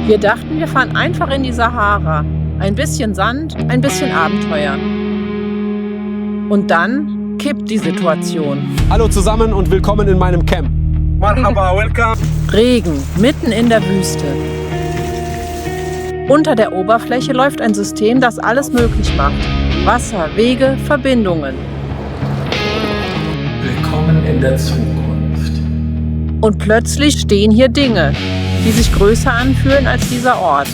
Wir dachten, wir fahren einfach in die Sahara. Ein bisschen Sand, ein bisschen Abenteuer. Und dann kippt die Situation. Hallo zusammen und willkommen in meinem Camp. Marhaba, welcome. Regen, mitten in der Wüste. Unter der Oberfläche läuft ein System, das alles möglich macht. Wasser, Wege, Verbindungen. Willkommen in der Zukunft. Und plötzlich stehen hier Dinge, die sich größer anfühlen als dieser Ort.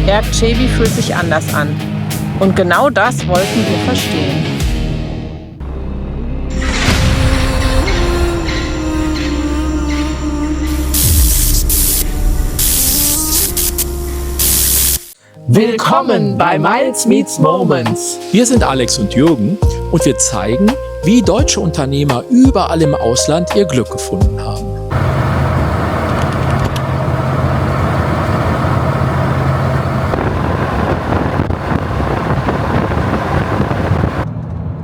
Erkçebi fühlt sich anders an. Und genau das wollten wir verstehen. Willkommen bei Miles Meets Moments. Wir sind Alex und Jürgen und wir zeigen, wie deutsche Unternehmer überall im Ausland ihr Glück gefunden haben.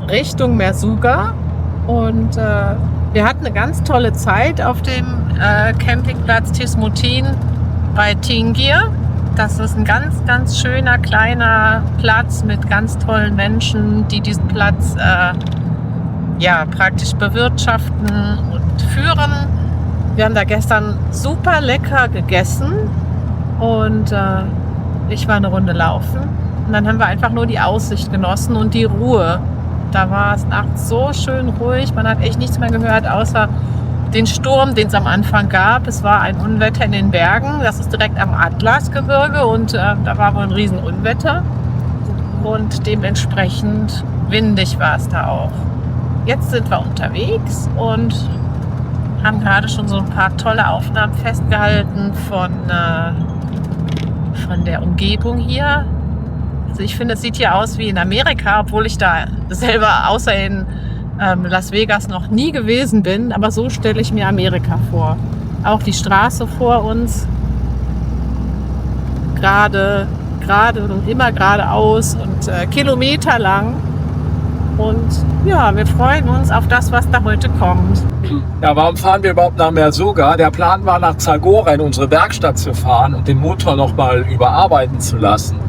Richtung Merzouga und wir hatten eine ganz tolle Zeit auf dem Campingplatz Tismutin bei Tingir. Das ist ein ganz, ganz schöner, kleiner Platz mit ganz tollen Menschen, die diesen Platz praktisch bewirtschaften und führen. Wir haben da gestern super lecker gegessen und ich war eine Runde laufen. Und dann haben wir einfach nur die Aussicht genossen und die Ruhe. Da war es nachts so schön ruhig, man hat echt nichts mehr gehört, außer den Sturm, den es am Anfang gab. Es war ein Unwetter in den Bergen, das ist direkt am Atlasgebirge und da war wohl ein Riesenunwetter und dementsprechend windig war es da auch. Jetzt sind wir unterwegs und haben gerade schon so ein paar tolle Aufnahmen festgehalten von der Umgebung hier. Also ich finde, es sieht hier aus wie in Amerika, obwohl ich da selber außer in Las Vegas noch nie gewesen bin. Aber so stelle ich mir Amerika vor. Auch die Straße vor uns, gerade und immer geradeaus und kilometerlang. Und ja, wir freuen uns auf das, was da heute kommt. Ja, warum fahren wir überhaupt nach Merzouga? Der Plan war, nach Zagora in unsere Werkstatt zu fahren und den Motor nochmal überarbeiten zu lassen.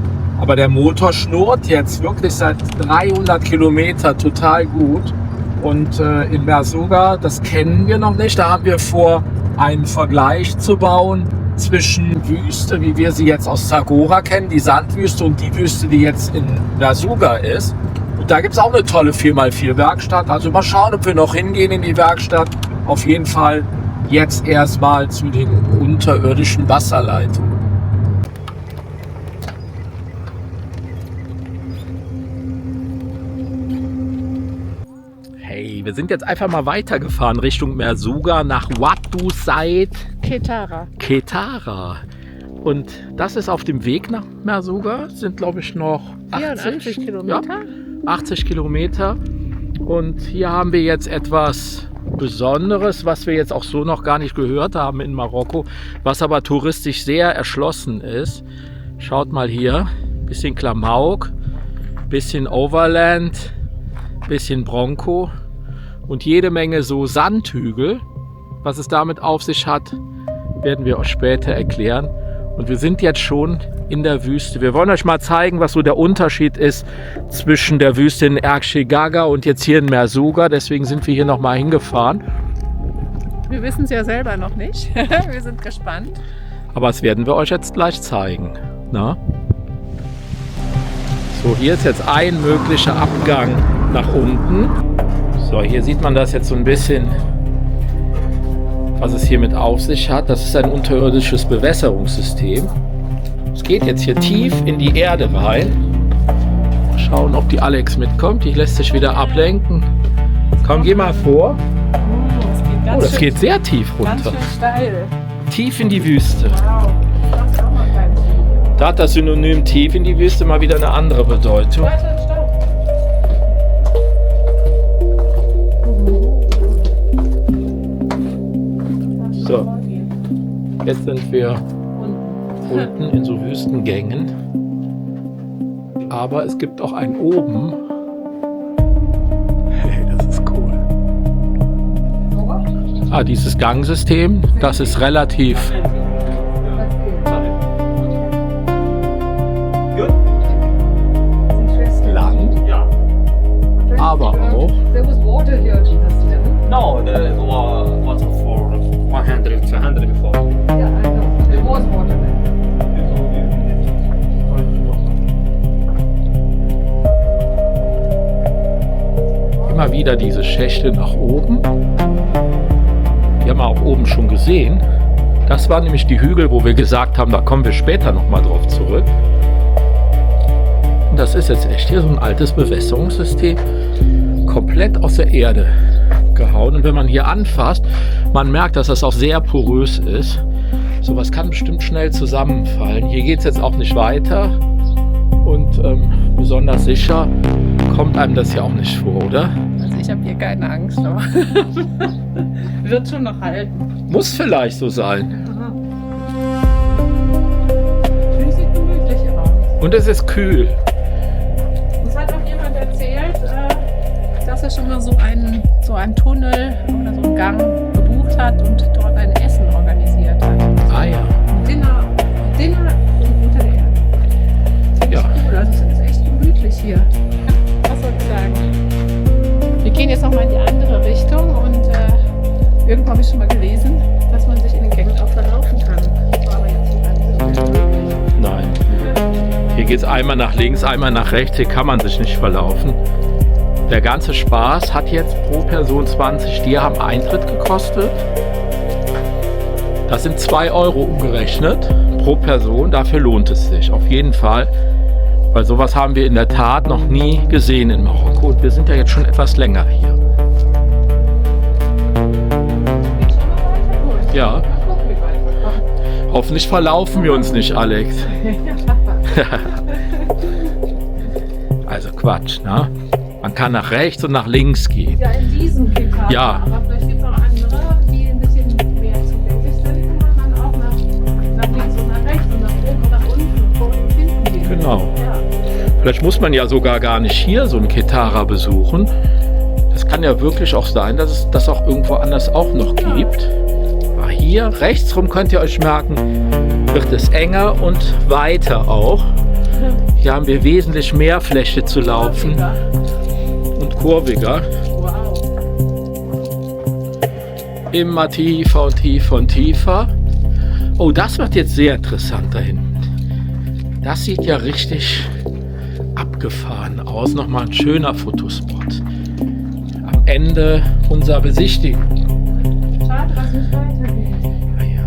Aber der Motor schnurrt jetzt wirklich seit 300 Kilometern total gut. Und in Merzouga, das kennen wir noch nicht, da haben wir vor, einen Vergleich zu bauen zwischen Wüste, wie wir sie jetzt aus Zagora kennen, die Sandwüste, und die Wüste, die jetzt in Merzouga ist. Und da gibt es auch eine tolle 4x4 Werkstatt. Also mal schauen, ob wir noch hingehen in die Werkstatt. Auf jeden Fall jetzt erstmal zu den unterirdischen Wasserleitungen. Wir sind jetzt einfach mal weitergefahren Richtung Merzouga nach Wadu Said Ketara. Und das ist auf dem Weg nach Merzouga. Sind, glaube ich, noch 80 Kilometer. Ja, 80 Kilometer. Und hier haben wir jetzt etwas Besonderes, was wir jetzt auch so noch gar nicht gehört haben in Marokko, was aber touristisch sehr erschlossen ist. Schaut mal hier, bisschen Klamauk, bisschen Overland, bisschen Bronco. Und jede Menge so Sandhügel. Was es damit auf sich hat, werden wir euch später erklären. Und wir sind jetzt schon in der Wüste. Wir wollen euch mal zeigen, was so der Unterschied ist zwischen der Wüste in Erkçe und jetzt hier in Merzouga. Deswegen sind wir hier nochmal hingefahren. Wir wissen es ja selber noch nicht. Wir sind gespannt. Aber das werden wir euch jetzt gleich zeigen. Na? So, hier ist jetzt ein möglicher Abgang nach unten. So, hier sieht man das jetzt so ein bisschen, was es hier mit auf sich hat. Das ist ein unterirdisches Bewässerungssystem. Es geht jetzt hier tief in die Erde rein. Mal schauen, ob die Alex mitkommt. Die lässt sich wieder ablenken. Komm, geh mal vor. Oh, das geht sehr tief runter. Ganz schön steil. Tief in die Wüste. Wow. Da hat das Synonym tief in die Wüste mal wieder eine andere Bedeutung. So, jetzt sind wir unten in so Wüstengängen. Aber es gibt auch einen oben. Hey, das Dieses Gangsystem, das ist relativ lang, aber auch There was water here just then. No, the water for 100, 200 before. Yeah, I know. There was water there. immer wieder diese Schächte nach oben. Die haben wir auch oben schon gesehen. Das waren nämlich die Hügel, wo wir gesagt haben, da kommen wir später nochmal drauf zurück. Und das ist jetzt echt hier so ein altes Bewässerungssystem, komplett aus der Erde gehauen. Und wenn man hier anfasst, man merkt, dass das auch sehr porös ist. Sowas kann bestimmt schnell zusammenfallen. Hier geht es jetzt auch nicht weiter. Und besonders sicher kommt einem das ja auch nicht vor, oder? Also ich habe hier keine Angst, aber wird schon noch halten. Muss vielleicht so sein. Sieht gemütlich aus. Und es ist kühl. Uns hat auch jemand erzählt, dass er schon mal so einen Tunnel oder so einen Gang gebucht hat und dort ein Essen organisiert hat. Ah ja. Dinner unter der Erde. Ja. Cool, also es ist echt gemütlich hier. Was soll ich sagen? Wir gehen jetzt nochmal in die andere Richtung und irgendwo habe ich schon mal gelesen, dass man sich in den Gängen auch verlaufen kann. War aber jetzt hier gar nicht so möglich. Nein. Hier geht es einmal nach links, einmal nach rechts. Hier kann man sich nicht verlaufen. Der ganze Spaß hat jetzt pro Person 20 Dirham Eintritt gekostet. Das sind 2 Euro umgerechnet pro Person. Dafür lohnt es sich auf jeden Fall. Weil sowas haben wir in der Tat noch nie gesehen in Marokko. Und wir sind ja jetzt schon etwas länger hier. Ja. Mal gucken, wie weit wir kommen. Hoffentlich verlaufen wir uns nicht, Alex. Also Quatsch, ne? Man kann nach rechts und nach links gehen. Ja, in diesem Gitter. Ja. Aber vielleicht gibt es auch andere, die ein bisschen mehr zugänglich sind. Und man auch nach links und nach rechts und nach oben und nach unten, vor und hinten gehen. Genau. Ja. Vielleicht muss man ja sogar gar nicht hier so ein Ketara besuchen. Es kann ja wirklich auch sein, dass es das auch irgendwo anders auch noch gibt. Aber hier rechtsrum könnt ihr euch merken, wird es enger und weiter auch. Hier haben wir wesentlich mehr Fläche zu laufen und kurviger. Wow. Immer tiefer und tiefer und tiefer. Oh, das wird jetzt sehr interessant da hinten. Das sieht ja richtig abgefahren aus. Nochmal ein schöner Fotospot. Am Ende unserer Besichtigung. Schade, dass es nicht weitergeht. Ja.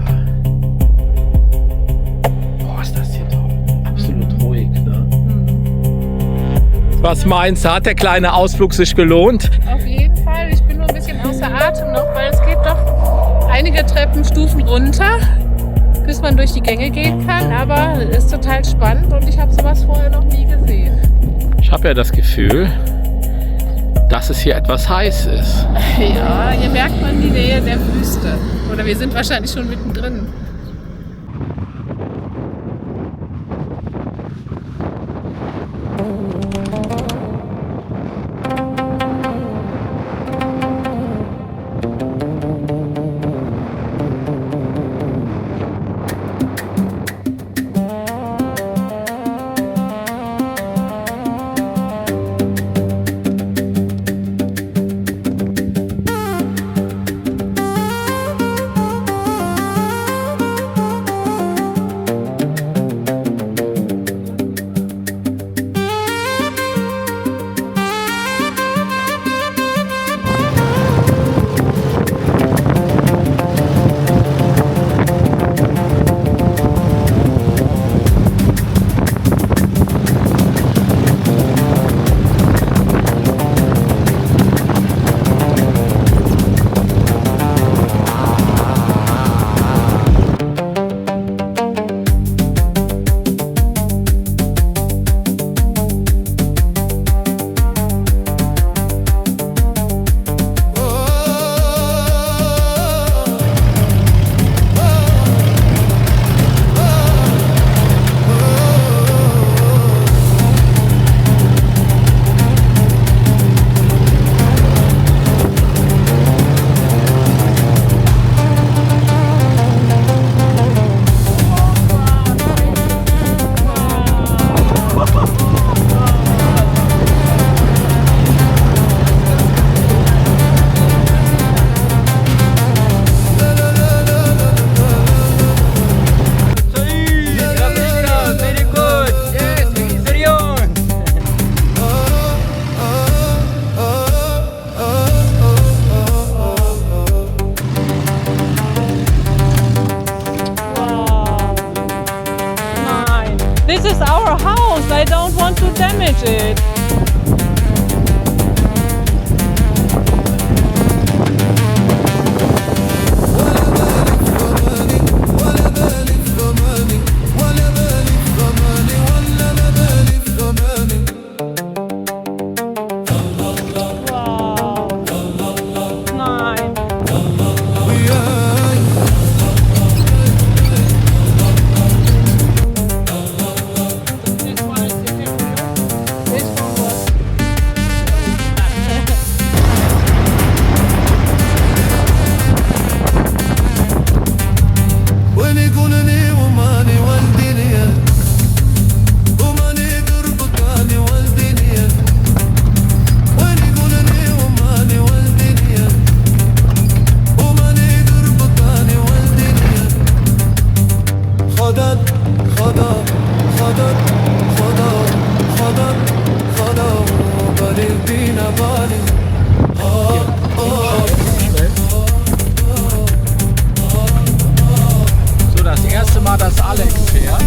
Boah, ist das hier toll. Absolut ruhig, ne? Was meinst du? Hat der kleine Ausflug sich gelohnt? Auf jeden Fall. Ich bin nur ein bisschen außer Atem noch, weil es geht doch einige Treppenstufen runter, bis man durch die Gänge gehen kann. Aber es ist total spannend und ich habe sowas vorher noch nie gesehen. Ich habe ja das Gefühl, dass es hier etwas heiß ist. Ja, hier merkt man die Nähe der Wüste. Oder wir sind wahrscheinlich schon mittendrin. So, das erste Mal, dass Alex fährt.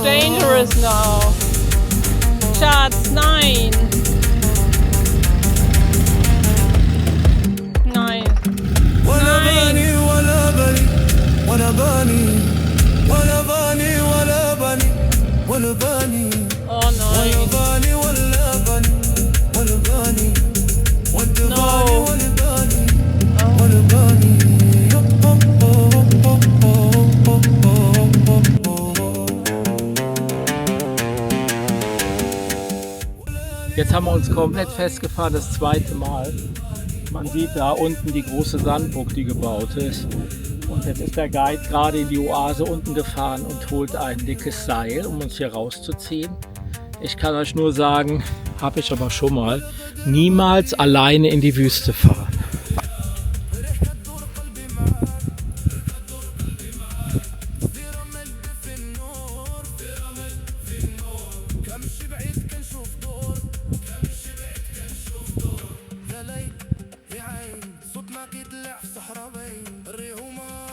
Dangerous now. Schatz, nein. Nein. Nein. Oh nein. No. Jetzt haben wir uns komplett festgefahren, das zweite Mal. Man sieht da unten die große Sandburg, die gebaut ist. Und jetzt ist der Guide gerade in die Oase unten gefahren und holt ein dickes Seil, um uns hier rauszuziehen. Ich kann euch nur sagen, habe ich aber schon mal, niemals alleine in die Wüste fahren.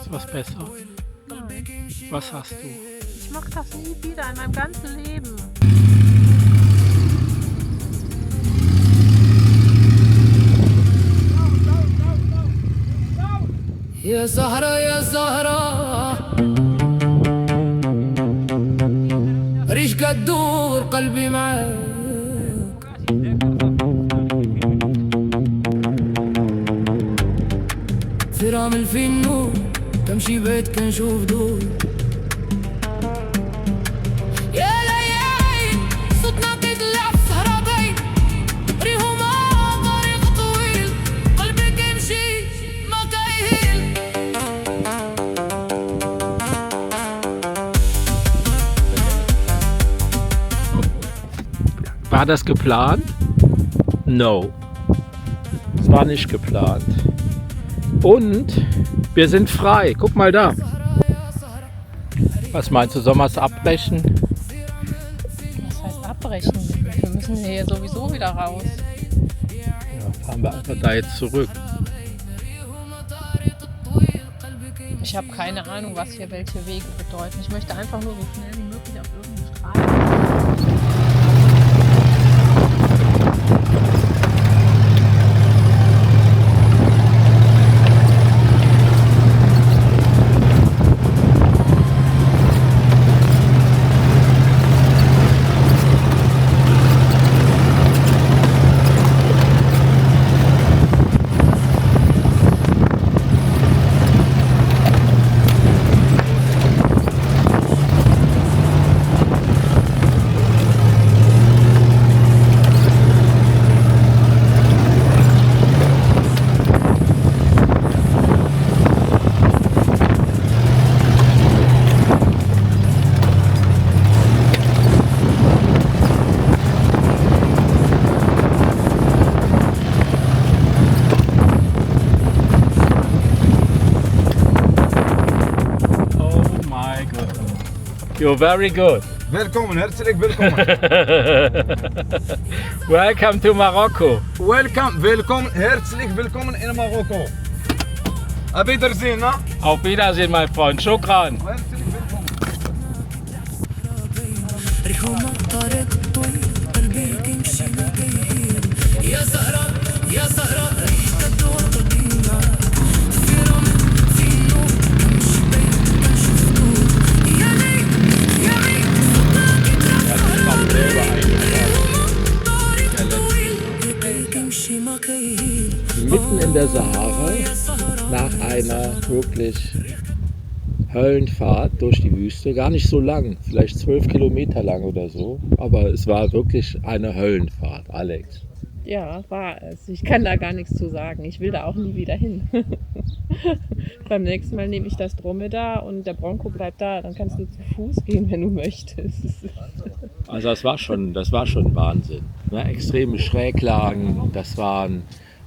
Ist was besser? Nein. Was hast du? Ich mach das nie wieder in meinem ganzen Leben. يا زهرة يا زهرة ريش قد دور قلبي معاك ترامل في النور تمشي بيت كنشوف دور يا ليالي صوتنا بيطلع في سهرة ريهما طريق طويل قلبك يمشي ما كايهيل War das geplant? No. Es war nicht geplant. Und wir sind frei. Guck mal da. Was meinst du, sollen wir es abbrechen? Was heißt abbrechen? Wir müssen hier sowieso wieder raus. Ja, fahren wir einfach da jetzt zurück. Ich habe keine Ahnung, was hier welche Wege bedeuten. Ich möchte einfach nur so schnell wie möglich auf irgendeine Straße. You're very good. Willkommen, herzlich willkommen. Welcome to Morocco. Willkommen, herzlich willkommen in Marokko. Auf Wiedersehen, ne? Auf Wiedersehen, mein Freund. Shukran. Herzlich willkommen. ريحو مطرك طوي قلبي كيمشي مكير يا زهرة يا زهرة ريحة الدور قديمة في رمل في نور مش بين كنشوف نور يا ليل يا ليل صوتك يترفع ريحو مطرك طوي قلبي كيمشي مكير Mitten in der Sahara, nach einer wirklich Höllenfahrt durch die Wüste, gar nicht so lang, vielleicht 12 Kilometer lang oder so, aber es war wirklich eine Höllenfahrt, Alex. Ja, war es. Ich kann da gar nichts zu sagen. Ich will da auch nie wieder hin. Beim nächsten Mal nehme ich das Dromedar und der Bronco bleibt da. Dann kannst du zu Fuß gehen, wenn du möchtest. Also das war schon Wahnsinn. Ne? Extreme Schräglagen, das waren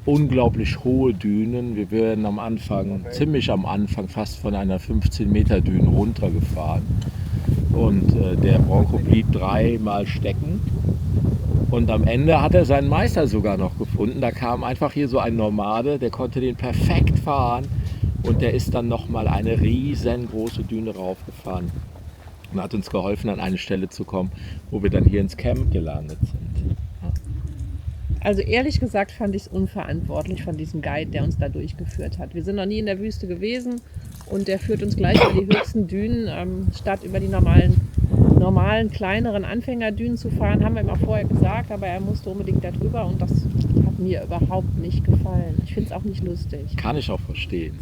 unglaublich hohe Dünen. Wir wären ziemlich am Anfang, fast von einer 15 Meter Düne runtergefahren. Und der Bronco blieb 3-mal stecken. Und am Ende hat er seinen Meister sogar noch gefunden. Da kam einfach hier so ein Nomade, der konnte den perfekt fahren. Und der ist dann nochmal eine riesengroße Düne raufgefahren. Und hat uns geholfen, an eine Stelle zu kommen, wo wir dann hier ins Camp gelandet sind. Also ehrlich gesagt fand ich es unverantwortlich von diesem Guide, der uns da durchgeführt hat. Wir sind noch nie in der Wüste gewesen und der führt uns gleich über die höchsten Dünen, statt über die normalen, kleineren Anfängerdünen zu fahren, haben wir ihm auch vorher gesagt, aber er musste unbedingt da drüber und das hat mir überhaupt nicht gefallen. Ich finde es auch nicht lustig. Kann ich auch verstehen.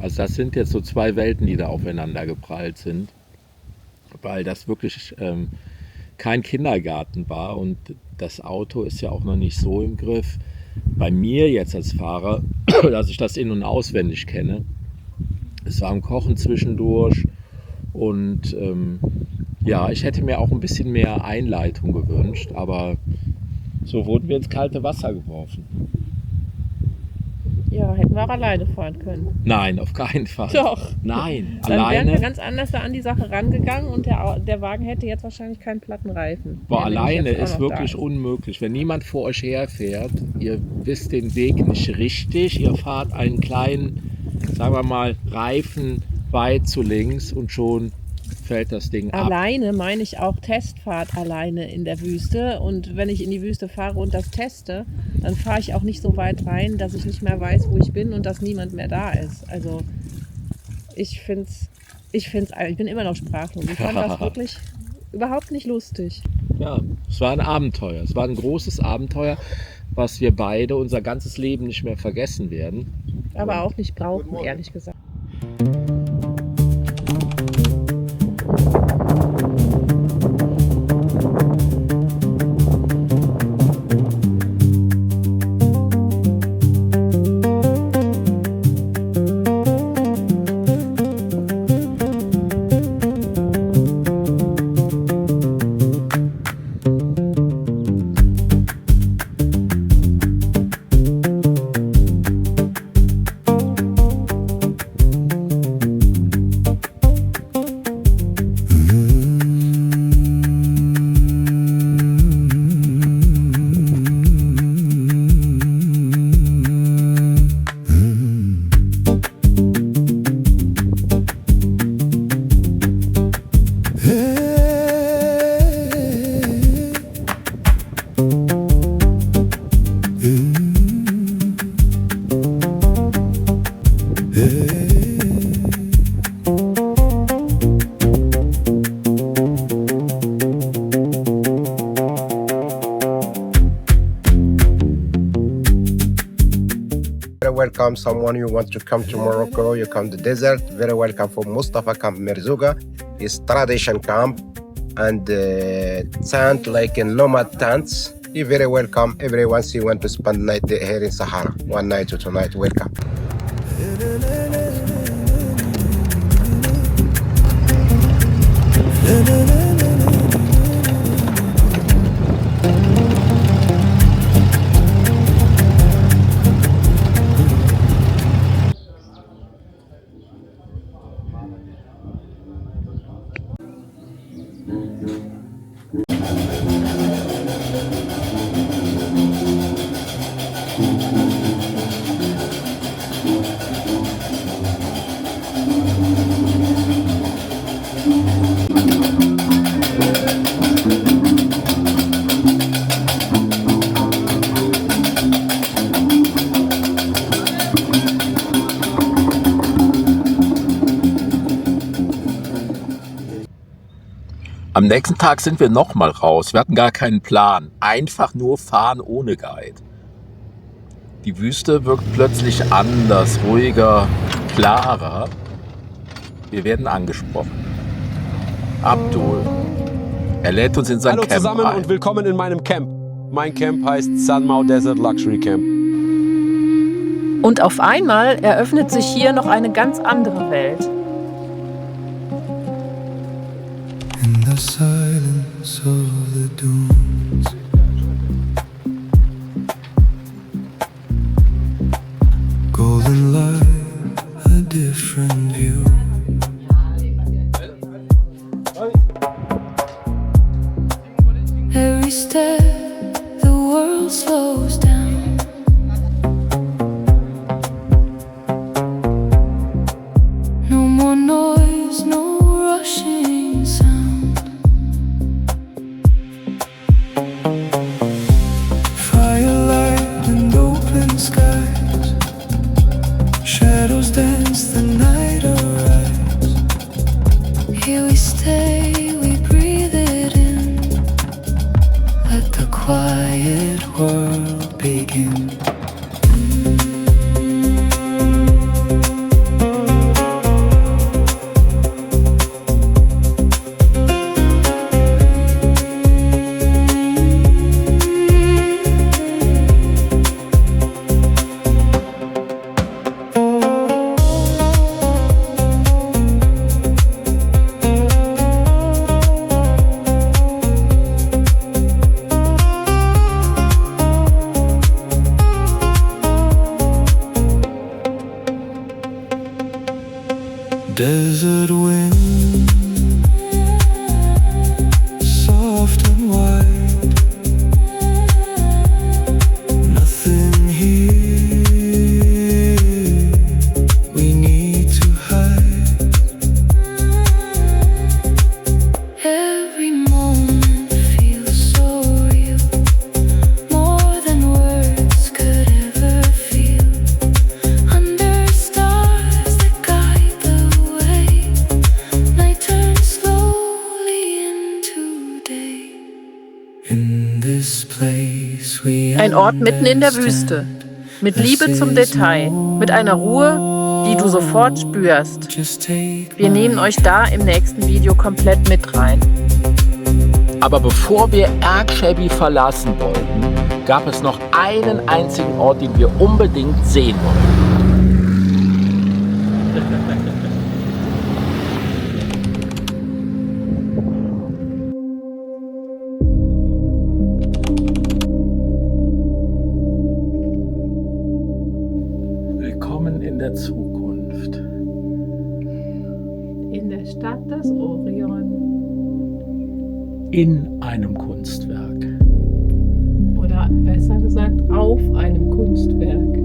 Also das sind jetzt so zwei Welten, die da aufeinander geprallt sind, weil das wirklich kein Kindergarten war und das Auto ist ja auch noch nicht so im Griff. Bei mir jetzt als Fahrer, dass ich das in- und auswendig kenne. Es war am Kochen zwischendurch und ja, ich hätte mir auch ein bisschen mehr Einleitung gewünscht, aber so wurden wir ins kalte Wasser geworfen. Ja, hätten wir auch alleine fahren können. Nein, auf keinen Fall. Doch. Nein, Dann wären wir alleine. ganz anders da an die Sache rangegangen und der Wagen hätte jetzt wahrscheinlich keinen platten Reifen. Boah, der nämlich alleine jetzt auch ist noch wirklich da unmöglich. Wenn niemand vor euch herfährt, ihr wisst den Weg nicht richtig, ihr fahrt einen kleinen, sagen wir mal, Reifen weit zu links und schon fällt das Ding ab. Alleine meine ich auch Testfahrt alleine in der Wüste. Und wenn ich in die Wüste fahre und das teste, dann fahre ich auch nicht so weit rein, dass ich nicht mehr weiß, wo ich bin und dass niemand mehr da ist. Also ich bin immer noch sprachlos. Ich fand das wirklich überhaupt nicht lustig. Ja, es war ein Abenteuer. Es war ein großes Abenteuer, was wir beide unser ganzes Leben nicht mehr vergessen werden. Aber auch nicht brauchen, ehrlich gesagt. Welcome someone you want to come to Morocco, you come to the desert, very welcome for Mustafa Camp Merzouga. It's tradition camp and tent like in nomad tents. You're very welcome. Everyone you want to spend night here in Sahara, 1 night or 2 nights, welcome. Am nächsten Tag sind wir nochmal raus. Wir hatten gar keinen Plan. Einfach nur fahren ohne Guide. Die Wüste wirkt plötzlich anders, ruhiger, klarer. Wir werden angesprochen. Abdul. Er lädt uns in sein Hallo Camp zusammen ein. und willkommen in meinem Camp. Mein Camp heißt Sun Mau Desert Luxury Camp. Und auf einmal eröffnet sich hier noch eine ganz andere Welt. In the silence of the dunes, golden light, a different view. Every step, the world slows down. No more noise, no rushing sound. Firelight and open skies, shadows dance, the night arrives. Here we stay, we breathe it in. Let the quiet world begin. Desert wind, soft and wide. Nothing here we need to hide. Every moment feels so real, more than words could ever feel. Under stars that guide the way, night turns slowly into day. In this place we Ein Ort mitten in der Wüste. Mit Liebe zum Detail. Mit einer Ruhe, die du sofort spürst. Wir nehmen euch da im nächsten Video komplett mit rein. Aber bevor wir Ergshabi verlassen wollten, gab es noch einen einzigen Ort, den wir unbedingt sehen wollten. Willkommen in der Zukunft. In der Stadt des Orion. In einem Kunstwerk. Oder besser gesagt, auf einem Kunstwerk.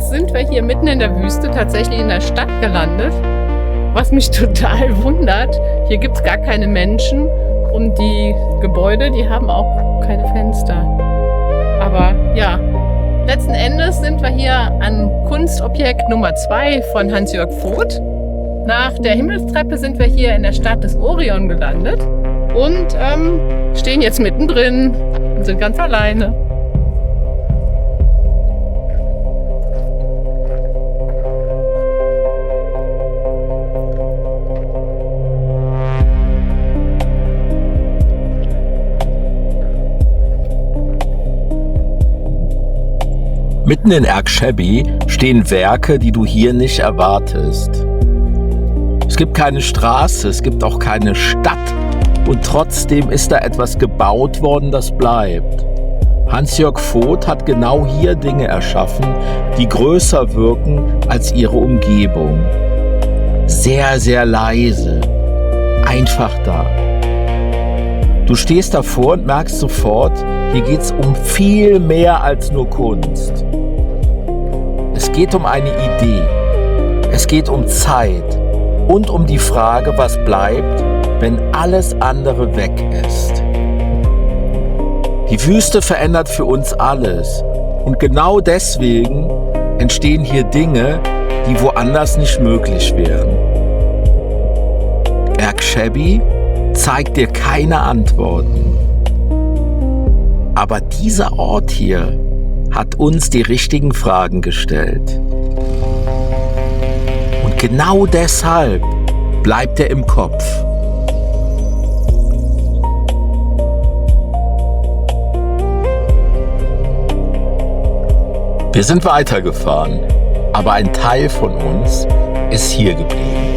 Jetzt sind wir hier mitten in der Wüste, tatsächlich in der Stadt gelandet. Was mich total wundert, hier gibt es gar keine Menschen und die Gebäude, die haben auch keine Fenster. Aber ja, letzten Endes sind wir hier an Kunstobjekt Nummer 2 von Hans-Jörg Voth. Nach der Himmelstreppe sind wir hier in der Stadt des Orion gelandet und stehen jetzt mittendrin und sind ganz alleine. Mitten in Ergshebi stehen Werke, die du hier nicht erwartest. Es gibt keine Straße, es gibt auch keine Stadt und trotzdem ist da etwas gebaut worden, das bleibt. Hans-Jörg Voth hat genau hier Dinge erschaffen, die größer wirken als ihre Umgebung. Sehr, sehr leise, einfach da. Du stehst davor und merkst sofort, hier geht es um viel mehr als nur Kunst. Es geht um eine Idee, es geht um Zeit und um die Frage, was bleibt, wenn alles andere weg ist. Die Wüste verändert für uns alles und genau deswegen entstehen hier Dinge, die woanders nicht möglich wären. Ergshebi zeigt dir keine Antworten. Aber dieser Ort hier hat uns die richtigen Fragen gestellt. Und genau deshalb bleibt er im Kopf. Wir sind weitergefahren, aber ein Teil von uns ist hier geblieben.